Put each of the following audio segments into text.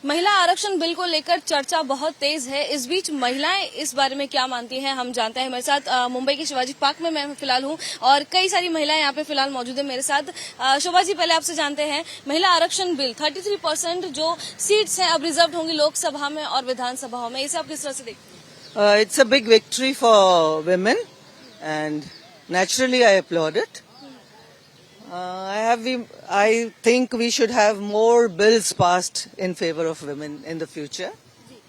महिला आरक्षण बिल को लेकर चर्चा बहुत तेज है। इस बीच महिलाएं इस बारे में क्या मानती हैं हम जानते हैं। मेरे साथ मुंबई के शिवाजी पार्क में मैं फिलहाल हूं और कई सारी महिलाएं यहाँ पे फिलहाल मौजूद है मेरे साथ। शोभा जी, पहले आपसे जानते हैं, महिला आरक्षण बिल 33% जो सीट्स हैं अब रिजर्व होंगी लोकसभा में और विधानसभाओं में, इसे आप किस तरह से देखते हैं? It's a big victory for women and naturally I applaud it. I think we should have more bills passed in favor of women in the future.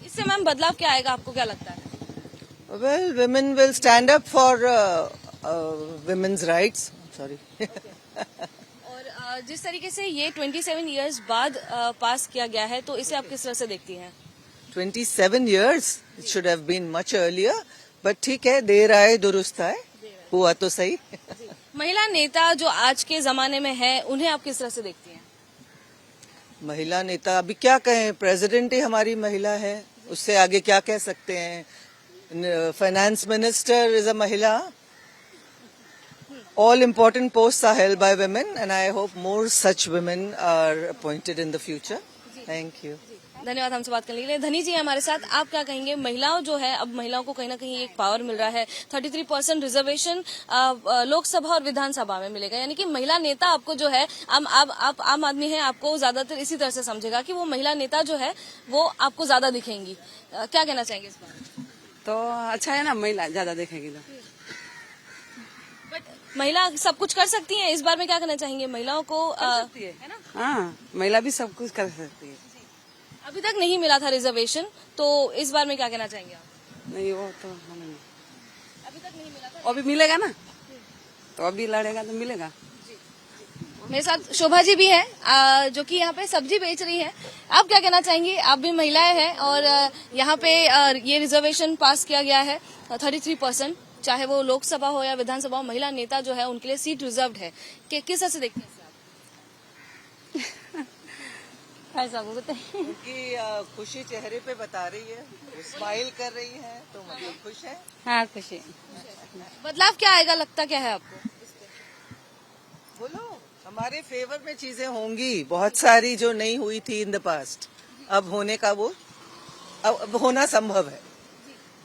इससे मैम बदलाव क्या आएगा, आपको क्या लगता है? Well, women will stand up for women's rights. Sorry. और जिस तरीके से ये 27 इयर्स बाद पास किया गया है, तो इसे आप किस तरह से देखती हैं? 27 years. It should have been much earlier. But ठीक है, देर आए दुरुस्त आए, हुआ तो सही. महिला नेता जो आज के जमाने में है, उन्हें आप किस तरह से देखती हैं? महिला नेता अभी क्या कहें, प्रेसिडेंट ही हमारी महिला है, उससे आगे क्या कह सकते हैं. फाइनेंस मिनिस्टर इज अ महिला. All important posts are held by women and I hope more such women are appointed in the future. Thank you. धन्यवाद हमसे बात करने के लिए। धनी जी हैं हमारे साथ, आप क्या कहेंगे? महिलाओं जो है, अब महिलाओं को कहीं ना कहीं एक पावर मिल रहा है, 33% रिजर्वेशन लोकसभा और विधानसभा में मिलेगा, यानी कि महिला नेता आपको जो है, आप आम आदमी हैं, आपको ज्यादातर इसी तरह से समझेगा कि वो महिला नेता जो है वो आपको ज्यादा दिखेंगी। क्या कहना चाहेंगे इस बार? तो अच्छा है ना, महिला ज्यादा देखेगी तो। बट महिला सब कुछ कर सकती है, इस बार में क्या कहना चाहेंगे महिलाओं को? है ना, हाँ, महिला भी सब कुछ कर सकती है। अभी तक नहीं मिला था रिजर्वेशन, तो इस बार में क्या कहना चाहेंगे आप? नहीं, वो तो हमें नहीं, अभी तक नहीं मिला था। अभी मिलेगा ना, तो अभी लड़ेगा तो मिलेगा। मेरे साथ शोभा जी भी है जो कि यहाँ पे सब्जी बेच रही है। आप क्या कहना चाहेंगे? आप भी महिलाएं हैं और यहाँ पे ये रिजर्वेशन पास किया गया है 33%, चाहे वो लोकसभा हो या विधानसभा हो, महिला नेता जो है उनके लिए सीट रिजर्व्ड है। किस तरह से देखते हैं ऐसा उनकी खुशी चेहरे पे बता रही है, स्माइल कर रही है, तो मतलब खुश है। हाँ, खुशी। बदलाव क्या आएगा, लगता क्या है आपको? बोलो, हमारे फेवर में चीजें होंगी बहुत सारी जो नहीं हुई थी इन द पास्ट, अब होने का वो अब होना संभव है।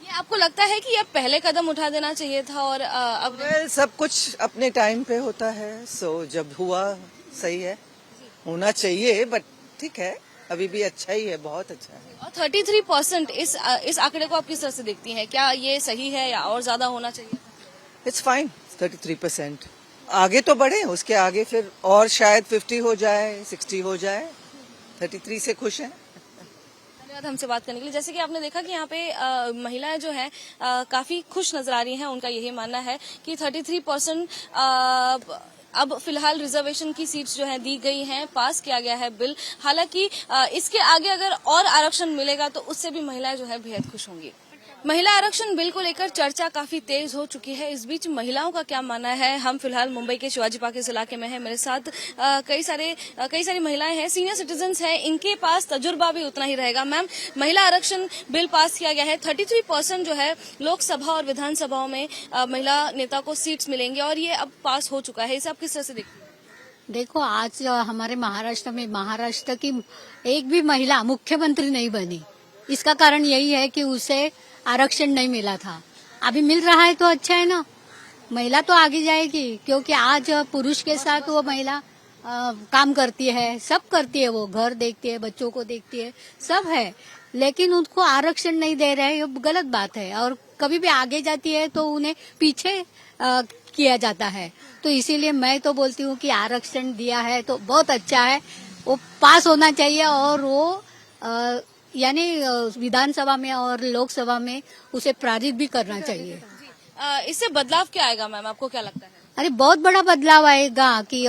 ये आपको लगता है कि अब पहले कदम उठा देना चाहिए था और अब? सब कुछ अपने टाइम पे होता है, सो जब हुआ सही है, होना चाहिए, बट ठीक है, अभी भी अच्छा ही है, बहुत अच्छा है। और 33% इस आंकड़े को आप किस तरह से देखती हैं? क्या ये सही है या और ज्यादा होना चाहिए? It's fine, 33%। आगे तो बढ़े, उसके आगे फिर और शायद 50 हो जाए, 60 हो जाए। 33 से खुश हैं। धन्यवाद हमसे बात करने के लिए। जैसे कि आपने देखा कि यहाँ पे महिलाएं जो हैं काफी खुश नजर आ रही हैं। उनका यही मानना है कि 33% अब फिलहाल रिजर्वेशन की सीट्स जो हैं दी गई हैं, पास किया गया है बिल। हालांकि इसके आगे अगर और आरक्षण मिलेगा तो उससे भी महिलाएं जो है बेहद खुश होंगी। महिला आरक्षण बिल को लेकर चर्चा काफी तेज हो चुकी है। इस बीच महिलाओं का क्या मानना है? हम फिलहाल मुंबई के शिवाजी पार्क इस इलाके में हैं। मेरे साथ कई सारी महिलाएं हैं, सीनियर सिटीजन्स हैं, इनके पास तजुर्बा भी उतना ही रहेगा। मैम, महिला आरक्षण बिल पास किया गया है, 33% जो है लोकसभा और विधानसभाओं में महिला नेता को सीट्स मिलेंगे और ये अब पास हो चुका है, इसे आप किस तरह से देखते हैं? देखो, आज हमारे महाराष्ट्र की एक भी महिला मुख्यमंत्री नहीं बनी। इसका कारण यही है कि उसे आरक्षण नहीं मिला था। अभी मिल रहा है तो अच्छा है ना, महिला तो आगे जाएगी, क्योंकि आज पुरुष के साथ वो महिला काम करती है, सब करती है, वो घर देखती है, बच्चों को देखती है, सब है, लेकिन उनको आरक्षण नहीं दे रहे हैं, ये गलत बात है। और कभी भी आगे जाती है तो उन्हें पीछे किया जाता है। तो इसीलिए मैं तो बोलती हूँ कि आरक्षण दिया है तो बहुत अच्छा है, वो पास होना चाहिए और वो यानी विधानसभा में और लोकसभा में उसे पारित भी करना चाहिए। इससे बदलाव क्या आएगा मैम, आपको क्या लगता है? अरे बहुत बड़ा बदलाव आएगा कि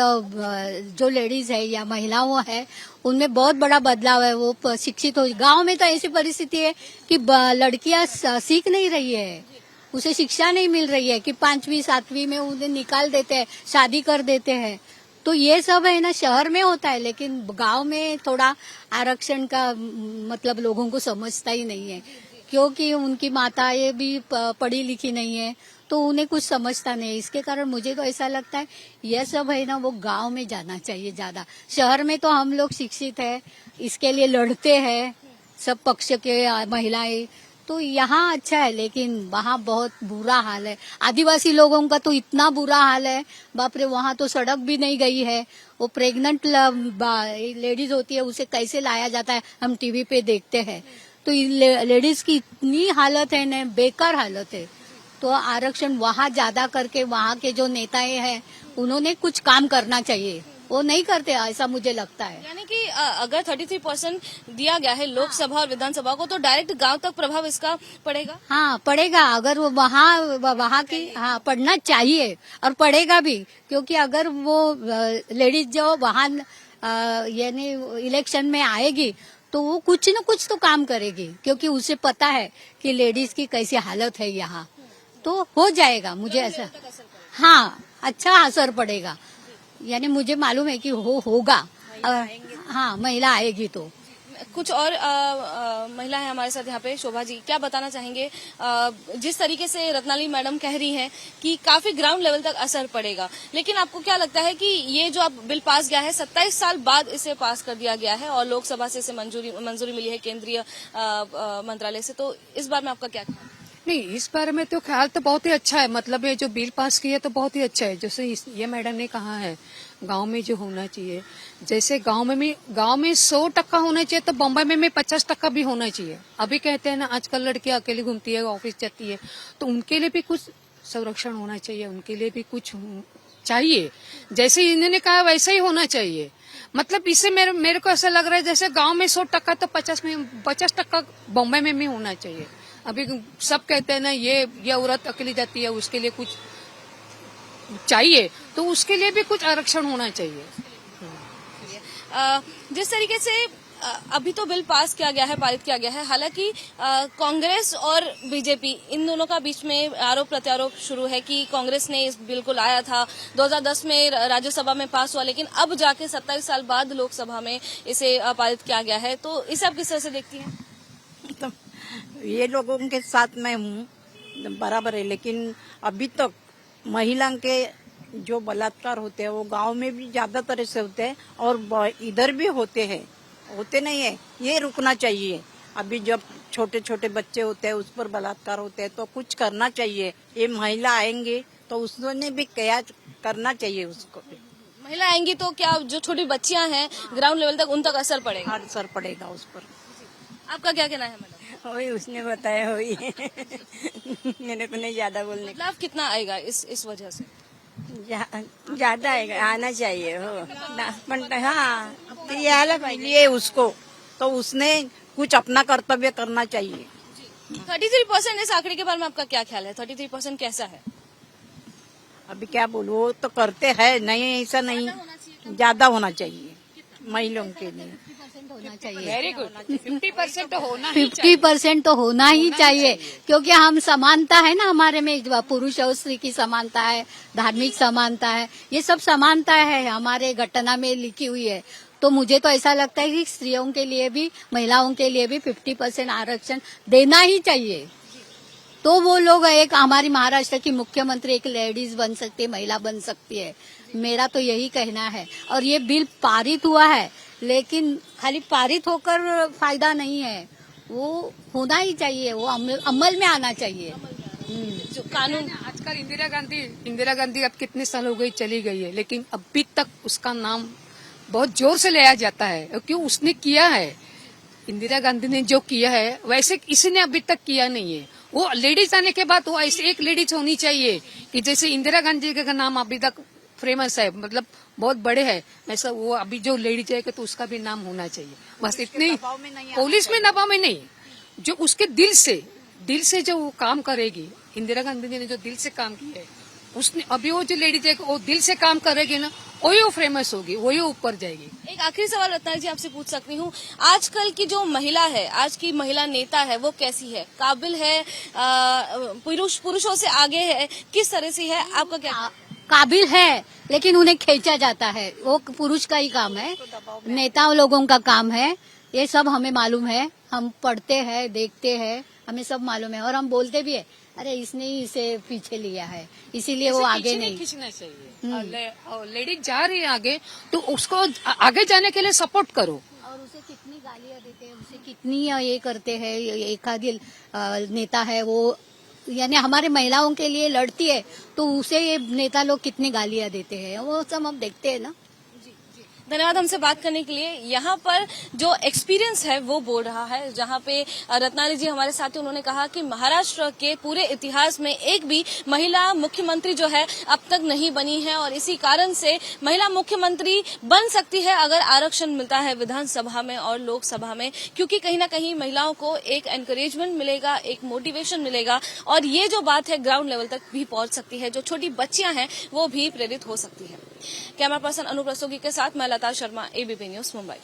जो लेडीज है या महिलाओं है उनमें बहुत बड़ा बदलाव है, वो शिक्षित हो। गांव में तो ऐसी परिस्थिति है कि लड़कियां सीख नहीं रही है, उसे शिक्षा नहीं मिल रही है कि 5वीं 7वीं में उन्हें निकाल देते हैं, शादी कर देते हैं। तो ये सब है ना, शहर में होता है, लेकिन गांव में थोड़ा आरक्षण का मतलब लोगों को समझता ही नहीं है। क्योंकि उनकी माताएं भी पढ़ी लिखी नहीं है, तो उन्हें कुछ समझता नहीं। इसके कारण मुझे तो ऐसा लगता है यह सब है ना, वो गांव में जाना चाहिए ज्यादा। शहर में तो हम लोग शिक्षित है, इसके लिए लड़ते हैं सब पक्ष के महिलाएं, तो यहाँ अच्छा है, लेकिन वहाँ बहुत बुरा हाल है। आदिवासी लोगों का तो इतना बुरा हाल है, बाप रे, वहाँ तो सड़क भी नहीं गई है। वो प्रेग्नेंट लेडीज होती है, उसे कैसे लाया जाता है, हम टीवी पे देखते हैं। तो लेडीज की इतनी हालत है न, बेकार हालत है। तो आरक्षण वहाँ ज्यादा करके वहाँ के जो नेताएं हैं उन्होंने कुछ काम करना चाहिए, वो नहीं करते, ऐसा मुझे लगता है। यानी कि अगर 33% दिया गया है लोकसभा और विधानसभा को, तो डायरेक्ट गांव तक प्रभाव इसका पड़ेगा। हाँ, पड़ेगा। अगर वो वहाँ की, हाँ, पढ़ना चाहिए और पड़ेगा भी, क्योंकि अगर वो लेडीज जो वहाँ यानी इलेक्शन में आएगी तो वो कुछ न कुछ तो काम करेगी, क्योंकि उसे पता है कि लेडीज की कैसी हालत है यहाँ, तो हो जाएगा। मुझे ऐसा, हाँ, अच्छा असर पड़ेगा। यानी मुझे मालूम है कि होगा। हाँ, महिला आएगी तो। कुछ और महिला है हमारे साथ यहाँ पे। शोभा जी, क्या बताना चाहेंगे? जिस तरीके से रत्नाली मैडम कह रही हैं कि काफी ग्राउंड लेवल तक असर पड़ेगा, लेकिन आपको क्या लगता है कि ये जो अब बिल पास गया है, 27 साल बाद इसे पास कर दिया गया है और लोकसभा से इसे मंजूरी मिली है केंद्रीय मंत्रालय से, तो इस बार में आपका क्या ख्याल है? नहीं, इस बारे में तो ख्याल तो बहुत ही अच्छा है। मतलब ये जो बिल पास किया तो बहुत ही अच्छा है। जैसे ये मैडम ने कहा है गांव में जो होना चाहिए, जैसे गांव में 100% होना चाहिए, तो बम्बई में 50% भी होना चाहिए। अभी कहते हैं ना, आजकल लड़कियां अकेली घूमती है, ऑफिस जाती है, तो उनके लिए भी कुछ संरक्षण होना चाहिए, उनके लिए भी कुछ चाहिए। जैसे इन्होंने कहा वैसा ही होना चाहिए। मतलब इससे मेरे को ऐसा लग रहा है जैसे गांव में 100% तो 50% बम्बई में भी होना चाहिए। अभी सब कहते हैं ना, ये औरत अकेली जाती है, उसके लिए कुछ चाहिए, तो उसके लिए भी कुछ आरक्षण होना चाहिए। जिस तरीके से अभी तो बिल पास किया गया है, पारित किया गया है, हालांकि कांग्रेस और बीजेपी इन दोनों का बीच में आरोप प्रत्यारोप शुरू है कि कांग्रेस ने इस बिल को लाया था, 2010 में राज्यसभा में पास हुआ, लेकिन अब जाके 27 साल बाद लोकसभा में इसे पारित किया गया है। तो इसे आप किस तरह से देखती हैं? तो ये लोगों के साथ मैं हूँ, बराबर है, लेकिन अभी तक महिला के जो बलात्कार होते हैं वो गांव में भी ज्यादा तरह से होते हैं और इधर भी होते नहीं है। ये रुकना चाहिए। अभी जब छोटे छोटे बच्चे होते हैं उस पर बलात्कार होते हैं, तो कुछ करना चाहिए। ये महिला आएंगे तो उसने भी क्या करना चाहिए उसको। महिला आएंगी तो क्या जो छोटी बच्चियां हैं ग्राउंड लेवल तक, उन तक असर पड़ेगा? असर पड़ेगा उस पर। आपका क्या कहना है मैडम? वही उसने बताया, वही मेरे को नहीं ज्यादा बोलने। बदलाव कितना आएगा इस वजह से? ज्यादा आना चाहिए हो। हाँ, ये उसको तो उसने कुछ अपना कर्तव्य करना चाहिए। 33% इस आंकड़े के बारे में आपका क्या ख्याल है? 33% कैसा है? अभी क्या बोलूं, वो तो करते हैं, नहीं ऐसा नहीं, ज्यादा होना चाहिए महिलाओं के लिए। होना चाहिए। Very good. 50% तो होना ही चाहिए। 50% तो होना ही चाहिए, क्योंकि हम समानता है ना हमारे में, पुरुष और स्त्री की समानता है, धार्मिक समानता है, ये सब समानता है हमारे घटना में लिखी हुई है। तो मुझे तो ऐसा लगता है कि स्त्रियों के लिए भी, महिलाओं के लिए भी 50% आरक्षण देना ही चाहिए। तो वो लोग, एक हमारी महाराष्ट्र की मुख्यमंत्री एक लेडीज बन सकती है, महिला बन सकती है। मेरा तो यही कहना है। और ये बिल पारित हुआ है, लेकिन खाली पारित होकर फायदा नहीं है, वो होना ही चाहिए, वो अमल में आना चाहिए। जो कानून आजकल इंदिरा गांधी अब कितने साल हो गए चली गई है, लेकिन अभी तक उसका नाम बहुत जोर से लिया जाता है, क्योंकि उसने किया है। इंदिरा गांधी ने जो किया है वैसे किसी ने अभी तक किया नहीं है। वो लेडीज आने के बाद वो ऐसे एक लेडीज होनी चाहिए कि जैसे इंदिरा गांधी का नाम अभी तक फेमस है, मतलब बहुत बड़े है, ऐसा वो अभी जो लेडीज है तो उसका भी नाम होना चाहिए। बस इतनी, पुलिस में दबाव में नहीं, जो उसके दिल से जो वो काम करेगी। इंदिरा गांधी ने जो दिल से काम किया है, उसने अभी वो जो लेडीज है वो दिल से काम करेगी ना, वही वो फेमस होगी, वही ऊपर जाएगी। एक आखिरी सवाल रत्ना जी आपसे पूछ सकती हूँ, आजकल की जो महिला है, आज की महिला नेता है, वो कैसी है? काबिल है? पुरुषों से आगे है? किस तरह से है? आपका क्या? काबिल है, लेकिन उन्हें खींचा जाता है, वो पुरुष का ही काम है, नेता लोगों का काम है। ये सब हमें मालूम है, हम पढ़ते हैं, देखते हैं, हमें सब मालूम है और हम बोलते भी है, अरे इसने ही इसे पीछे लिया है, इसीलिए वो आगे नहीं। खींचना चाहिए। लेडीज जा रही है आगे तो उसको आगे जाने के लिए सपोर्ट करो। और उसे कितनी गालियां देते हैं, उसे कितनी ये करते हैं। एक आधी नेता है वो, यानी हमारे महिलाओं के लिए लड़ती है, तो उसे ये नेता लोग कितनी गालियां देते हैं, वो सब हम देखते हैं ना। धन्यवाद हमसे बात करने के लिए। यहाँ पर जो एक्सपीरियंस है वो बोल रहा है, जहाँ पे रत्नाली जी हमारे साथ हैं, उन्होंने कहा कि महाराष्ट्र के पूरे इतिहास में एक भी महिला मुख्यमंत्री जो है अब तक नहीं बनी है और इसी कारण से महिला मुख्यमंत्री बन सकती है अगर आरक्षण मिलता है विधानसभा में और लोकसभा में, क्योंकि कहीं ना कहीं महिलाओं को एक एनकरेजमेंट मिलेगा, एक मोटिवेशन मिलेगा और ये जो बात है ग्राउंड लेवल तक भी पहुंच सकती है। जो छोटी बच्चियां हैं वो भी प्रेरित हो सकती है। कैमरा पर्सन अनूप रस्तोगी के साथ मैं लता शर्मा, एबीपी न्यूज मुंबई।